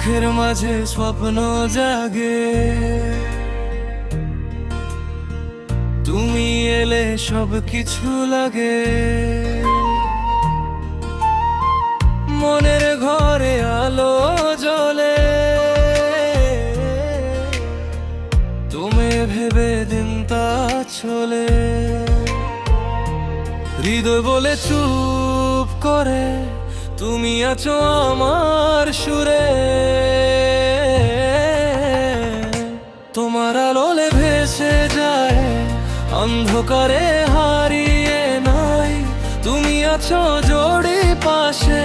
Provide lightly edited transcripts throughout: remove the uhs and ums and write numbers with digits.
চোখের মাঝে স্বপ্ন জাগে, তুমি এলে সব কিছু লাগে। মনের ঘরে আলো জ্বলে, তুমি ভেবে দিনটা চলে। হৃদয় বলে চুপ করে, তুমি আছো আমার সুরে। তোমার আলোলে ভেসে যায়, অন্ধকারে হারিয়ে নাই। তুমি আছো জোড়ি পাশে,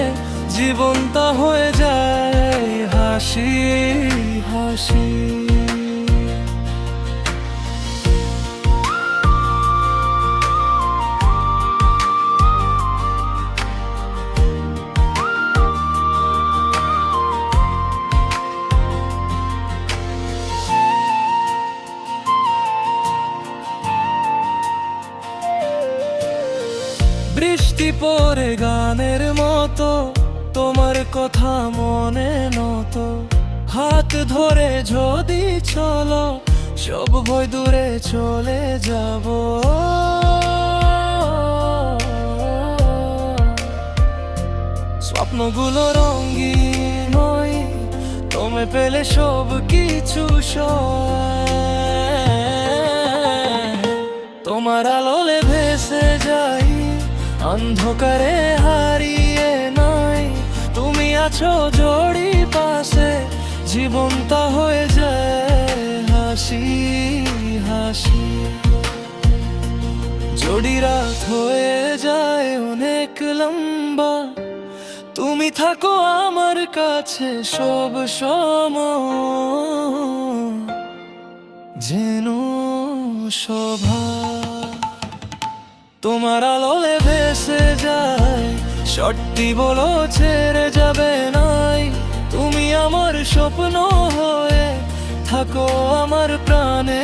জীবনটা হয়ে যায় হাসি হাসি। বৃষ্টি পড়ে গানের মতো, তোমার কথা মনে নত। হাত ধরে যদি চলো, সব ভয় দূরে চলে যাব। স্বপ্নগুলো রঙিন নয়, তুমি পেলে সব কিছু সয়। তোমার আলোলে ভেসে যাই, অন্ধকারে হারিয়ে নাই। তুমি আছো জোড়ি পাশে, জীবনটা হয়ে যায় হাসি হাসি। জোড়ি রাত হয়ে যায় অনেক লম্বা, তুমি থাকো আমার কাছে সব সময়। যেন শোভা তোমার আলোলে ভেসে যায়, সত্যি বলো ছেড়ে যাবে নাই। তুমি আমার স্বপ্ন হয়ে থাকো আমার প্রাণে।